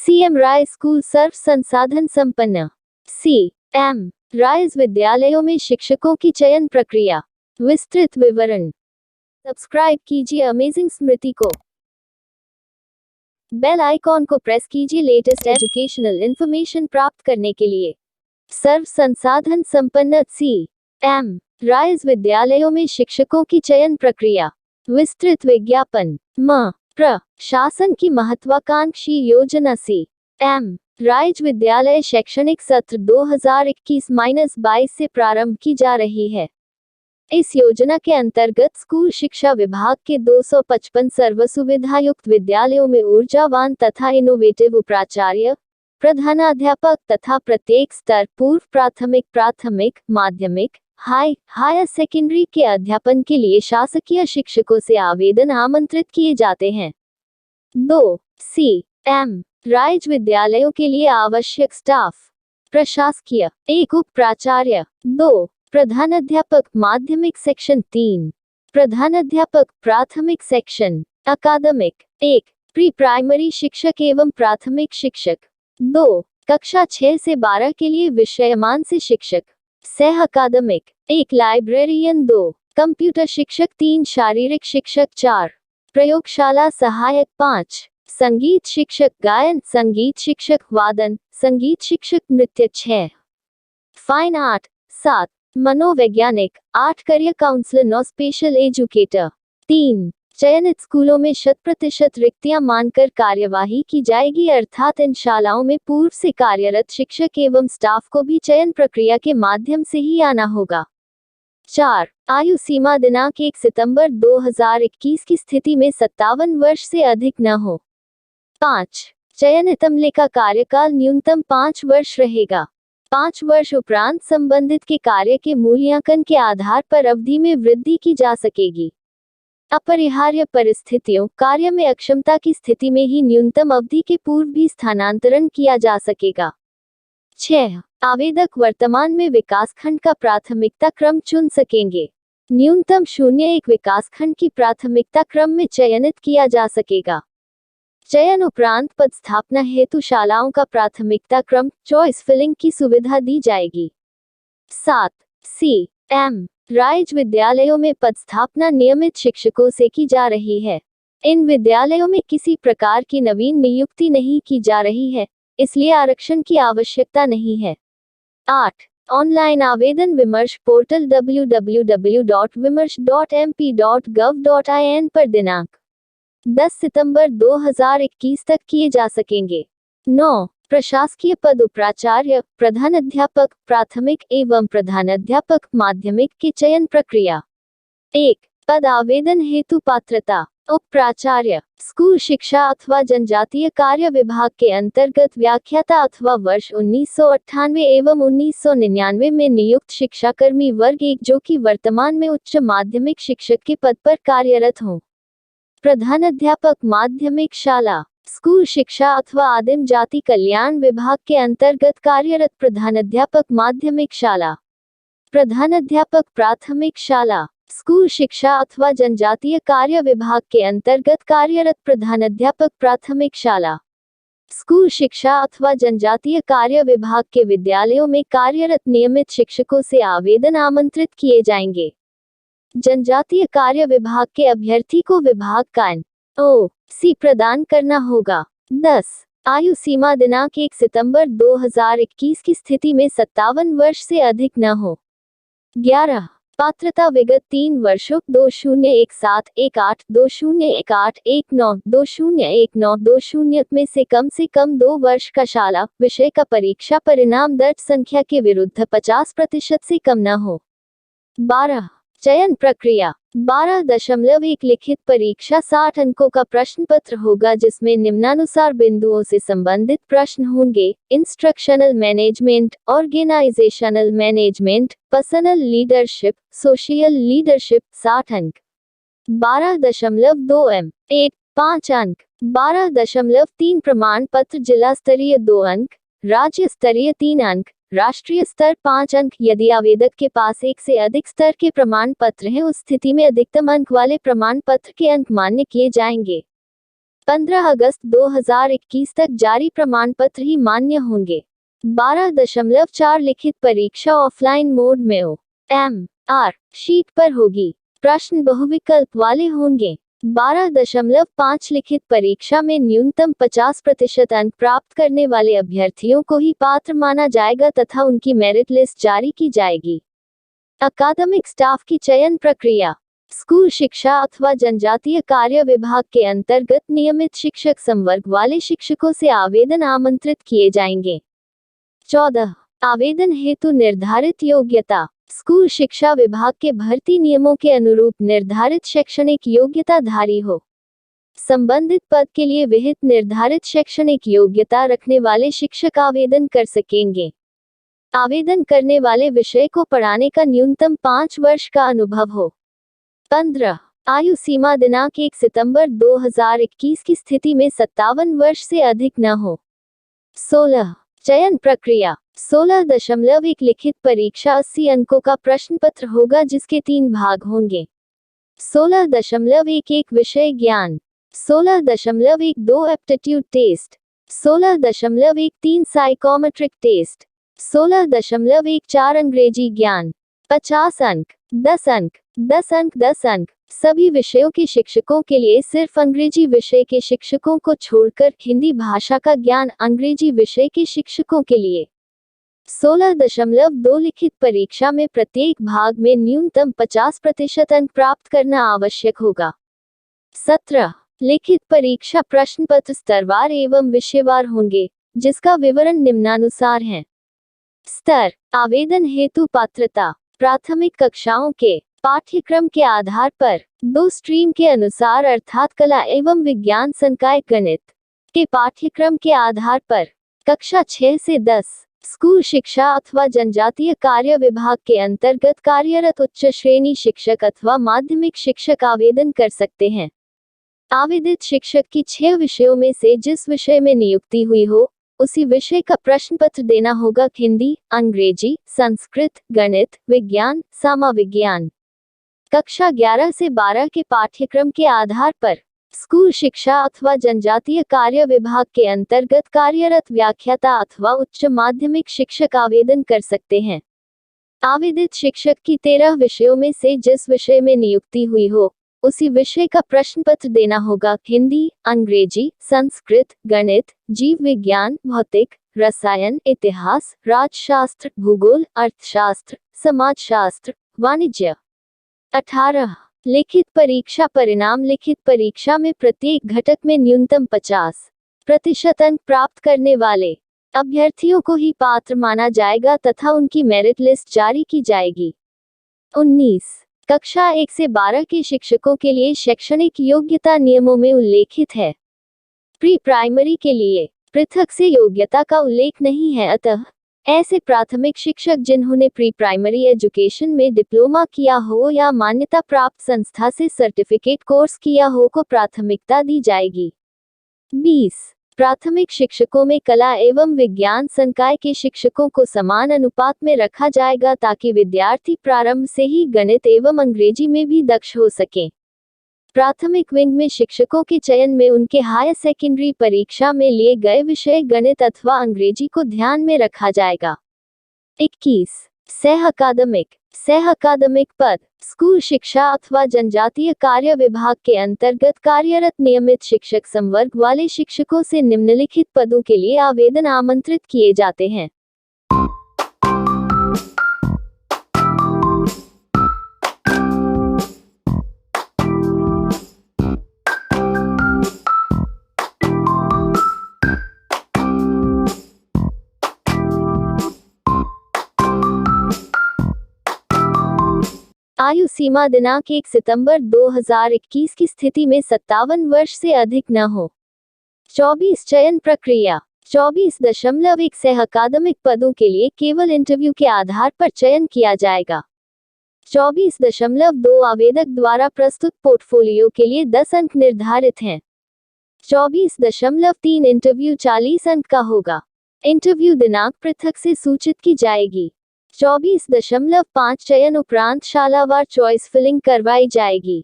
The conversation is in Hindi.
सीएम राय स्कूल सर्व संसाधन संपन्न। सीएम राय विद्यालयों में शिक्षकों की चयन प्रक्रिया, विस्तृत विवरण। सब्सक्राइब कीजिए अमेजिंग स्मृति को। बेल आइकॉन को प्रेस कीजिए लेटेस्ट एजुकेशनल इंफॉर्मेशन प्राप्त करने के लिए। सर्व संसाधन संपन्न सीएम राय विद्यालयों में शिक्षकों की चयन प्रक्रिया, विस्तृत विज्ञापन। प्रशासन की महत्वाकांक्षी योजना सीएम राय विद्यालय शैक्षणिक सत्र 2021-22 से प्रारंभ की जा रही है। इस योजना के अंतर्गत स्कूल शिक्षा विभाग के 255 सर्वसुविधायुक्त विद्यालयों में ऊर्जावान तथा इनोवेटिव प्राचार्य, प्रधानाध्यापक तथा प्रत्येक स्तर पूर्व प्राथमिक, माध्यमिक, हायर सेकेंडरी के अध्यापन के लिए शासकीय शिक्षकों से आवेदन आमंत्रित किए जाते हैं। 2. सीएम राय विद्यालयों के लिए आवश्यक स्टाफ, प्रशासकीय 1 उप प्राचार्य, 2 प्रधानाध्यापक माध्यमिक सेक्शन, 3 प्रधानाध्यापक प्राथमिक सेक्शन, अकादमिक 1 प्री प्राइमरी शिक्षक एवं प्राथमिक शिक्षक, 2 कक्षा 6 से 12 के लिए विषयमान से शिक्षक, सह अकादमिक 1 लाइब्रेरियन, 2 कंप्यूटर शिक्षक, 3 शारीरिक शिक्षक, 4 प्रयोगशाला सहायक, 5 संगीत शिक्षक गायन, संगीत शिक्षक वादन, संगीत शिक्षक नृत्य, 6 फाइन आर्ट, 7 मनोवैज्ञानिक, 8 करियर काउंसलर, 9 स्पेशल एजुकेटर। 3 चयनित स्कूलों में 100% रिक्तियां मानकर कार्यवाही की जाएगी, अर्थात इन शालाओं में पूर्व से कार्यरत शिक्षक एवं स्टाफ को भी चयन प्रक्रिया के माध्यम से ही आना होगा। 4 आयु सीमा दिनांक 1 सितंबर 2021 की स्थिति में 57 वर्ष से अधिक न हो। 5 चयनित अमले का कार्यकाल न्यूनतम 5 वर्ष रहेगा। 5 वर्ष उपरांत संबंधित के कार्य के मूल्यांकन के आधार पर अवधि में वृद्धि की जा सकेगी। अपरिहार्य परिस्थितियों, कार्य में अक्षमता की स्थिति में ही न्यूनतम अवधि के पूर्व भी स्थानांतरण किया जा सकेगा। 6 आवेदक वर्तमान में विकासखंड का प्राथमिकता क्रम चुन सकेंगे। न्यूनतम 01 विकासखंड की प्राथमिकता क्रम में चयनित किया जा सकेगा। चयन उपरांत पद स्थापना हेतु शालाओं का प्राथमिकता क्रम चॉइस फिलिंग की सुविधा दी जाएगी। 7 सीएम राय विद्यालयों में पद स्थापना नियमित शिक्षकों से की जा रही है। इन विद्यालयों में किसी प्रकार की नवीन नियुक्ति नहीं की जा रही है, इसलिए आरक्षण की आवश्यकता नहीं है। 8 ऑनलाइन आवेदन विमर्श पोर्टल www.vimarsh.mp.gov.in पर दिनांक 10 सितंबर 2021 तक किए जा सकेंगे। 9 प्रशासकीय पद उपाचार्य, प्रधानाध्यापक प्राथमिक एवं प्रधानाध्यापक माध्यमिक की चयन प्रक्रिया। 1 पद आवेदन हेतु पात्रता, उप प्राचार्य, स्कूल शिक्षा अथवा जनजातीय कार्य विभाग के अंतर्गत व्याख्याता अथवा वर्ष 1998 एवं 1999 में नियुक्त शिक्षाकर्मी वर्ग 1 जो कि वर्तमान में उच्च माध्यमिक शिक्षक के पद पर कार्यरत हों। प्रधानाध्यापक माध्यमिक शाला, स्कूल शिक्षा अथवा आदिम जाति कल्याण विभाग के अंतर्गत कार्यरत प्रधानाध्यापक माध्यमिक शाला। प्रधानाध्यापक प्राथमिक शाला, स्कूल शिक्षा अथवा जनजातीय कार्य विभाग के अंतर्गत कार्यरत प्रधानाध्यापक प्राथमिक शाला। स्कूल शिक्षा अथवा जनजातीय कार्य विभाग के विद्यालयों में कार्यरत नियमित शिक्षकों से आवेदन आमंत्रित किए जाएंगे। जनजातीय कार्य विभाग के अभ्यर्थी को विभाग का NOC प्रदान करना होगा। 10 आयु सीमा दिनांक 1 सितंबर 2021 की स्थिति में 57 वर्ष से अधिक न हो। 11 पात्रता विगत 3 वर्षों 201718 201819 2019 में से कम 2 वर्ष का शाला विषय का परीक्षा परिणाम दर्ज संख्या के विरुद्ध 50% से कम न हो। 12 चयन प्रक्रिया 12.1 लिखित परीक्षा 60 अंकों का प्रश्न पत्र होगा, जिसमें निम्नानुसार बिंदुओं से संबंधित प्रश्न होंगे। Instructional management, organisational management, personal leadership, social leadership 60 अंक। 12.2 M8 5 अंक। 12.3 प्रमाण पत्र जिला स्तरीय 2 अंक, राज्य स्तरीय 3 अंक, राष्ट्रीय स्तर 5 अंक। यदि आवेदक के पास 1 से अधिक स्तर के प्रमाण पत्र हैं, उस स्थिति में अधिकतम अंक वाले प्रमाण पत्र के अंक मान्य किए जाएंगे। 15 अगस्त 2021 तक जारी प्रमाण पत्र ही मान्य होंगे। 12.4 लिखित परीक्षा ऑफलाइन मोड में OMR शीट पर होगी। प्रश्न बहुविकल्प वाले होंगे। 12.5 लिखित परीक्षा में न्यूनतम 50% अंक प्राप्त करने वाले अभ्यर्थियों को ही पात्र माना जाएगा तथा उनकी मेरिट लिस्ट जारी की जाएगी। अकादमिक स्टाफ की चयन प्रक्रिया। स्कूल शिक्षा अथवा जनजातीय कार्य विभाग के अंतर्गत नियमित शिक्षक संवर्ग वाले शिक्षकों से आवेदन आमंत्रित किए जाएंगे। 14 आवेदन हेतु निर्धारित योग्यता। स्कूल शिक्षा विभाग के भर्ती नियमों के अनुरूप निर्धारित शैक्षणिक योग्यताधारी हो। संबंधित पद के लिए विहित निर्धारित शैक्षणिक योग्यता रखने वाले शिक्षक आवेदन कर सकेंगे। आवेदन करने वाले विषय को पढ़ाने का न्यूनतम 5 वर्ष का अनुभव हो। 15 आयु सीमा दिनांक 1 सितंबर 2021 की स्थिति में 57 वर्ष से अधिक न हो। 16 चयन प्रक्रिया। 16.1 लिखित परीक्षा 80 अंकों का प्रश्न पत्र होगा जिसके 3 भाग होंगे। 16.11 विषय ज्ञान, 16.12 एप्टीट्यूड टेस्ट, 16.13 साइकोमेट्रिक टेस्ट, 16.14 अंग्रेजी ज्ञान। 50 अंक, 10 अंक, 10 अंक, 10 अंक। सभी विषयों के शिक्षकों के लिए सिर्फ अंग्रेजी विषय के शिक्षकों को छोड़कर हिंदी भाषा का ज्ञान अंग्रेजी विषय के शिक्षकों के लिए। 16.2 लिखित परीक्षा में प्रत्येक भाग में न्यूनतम 50% अंक प्राप्त करना आवश्यक होगा। 17 लिखित परीक्षा प्रश्न पत्र स्तरवार एवं विषयवार होंगे जिसका विवरण निम्नानुसार है। स्तर। आवेदन हेतु पात्रता। प्राथमिक कक्षाओं के पाठ्यक्रम के आधार पर 2 स्ट्रीम के अनुसार अर्थात कला एवं विज्ञान संकाय गणित के पाठ्यक्रम के आधार पर कक्षा 6 से 10 स्कूल शिक्षा अथवा जनजातीय कार्य विभाग के अंतर्गत कार्यरत उच्च श्रेणी शिक्षक अथवा माध्यमिक शिक्षक आवेदन कर सकते हैं। आवेदित शिक्षक की 6 विषयों में से जिस विषय में नियुक्ति हुई हो उसी विषय का प्रश्न पत्र देना होगा। हिंदी, अंग्रेजी, संस्कृत, गणित, विज्ञान, समाविज्ञान। कक्षा 11 से 12 के पाठ्यक्रम के आधार पर स्कूल शिक्षा अथवा जनजातीय कार्य विभाग के अंतर्गत कार्यरत व्याख्याता अथवा उच्च माध्यमिक शिक्षक आवेदन कर सकते हैं। आवेदित शिक्षक की 13 विषयों में से जिस विषय में नियुक्ति हुई हो उसी विषय का प्रश्न पत्र देना होगा। हिंदी, अंग्रेजी, संस्कृत, गणित, जीव विज्ञान, भौतिक, रसायन, इतिहास, राजशास्त्र, भूगोल, अर्थशास्त्र, समाजशास्त्र, वाणिज्य। 18 लिखित परीक्षा परिणाम। लिखित परीक्षा में प्रत्येक घटक में न्यूनतम 50% अंक प्राप्त करने वाले अभ्यर्थियों को ही पात्र माना जाएगा तथा उनकी मेरिट लिस्ट जारी की जाएगी। 19 कक्षा 1 से 12 के शिक्षकों के लिए शैक्षणिक योग्यता नियमों में उल्लेखित है। प्री प्राइमरी के लिए पृथक से योग्यता का उल्लेख नहीं है, अतः ऐसे प्राथमिक शिक्षक जिन्होंने प्री प्राइमरी एजुकेशन में डिप्लोमा किया हो या मान्यता प्राप्त संस्था से सर्टिफिकेट कोर्स किया हो को प्राथमिकता दी जाएगी। 20 प्राथमिक शिक्षकों में कला एवं विज्ञान संकाय के शिक्षकों को समान अनुपात में रखा जाएगा ताकि विद्यार्थी प्रारंभ से ही गणित एवं अंग्रेजी में भी दक्ष हो सकें। प्राथमिक विंग में शिक्षकों के चयन में उनके हायर सेकेंडरी परीक्षा में लिए गए विषय गणित अथवा अंग्रेजी को ध्यान में रखा जाएगा। 21 सह अकादमिक पद। स्कूल शिक्षा अथवा जनजातीय कार्य विभाग के अंतर्गत कार्यरत नियमित शिक्षक संवर्ग वाले शिक्षकों से निम्नलिखित पदों के लिए आवेदन आमंत्रित किए जाते हैं। आयु सीमा दिनांक 1 सितंबर 2021 की स्थिति में 57 वर्ष से अधिक न हो। 24 चयन प्रक्रिया। 24.1 सह अकादमिक पदों के लिए केवल इंटरव्यू के आधार पर चयन किया जाएगा। 24.2 आवेदक द्वारा प्रस्तुत पोर्टफोलियो के लिए 10 अंक निर्धारित हैं। 24.3 इंटरव्यू 40 अंक का होगा। इंटरव्यू दिनांक पृथक से सूचित की जाएगी। 24.5 चयन उपरांत शालावार चॉइस फिलिंग करवाई जाएगी।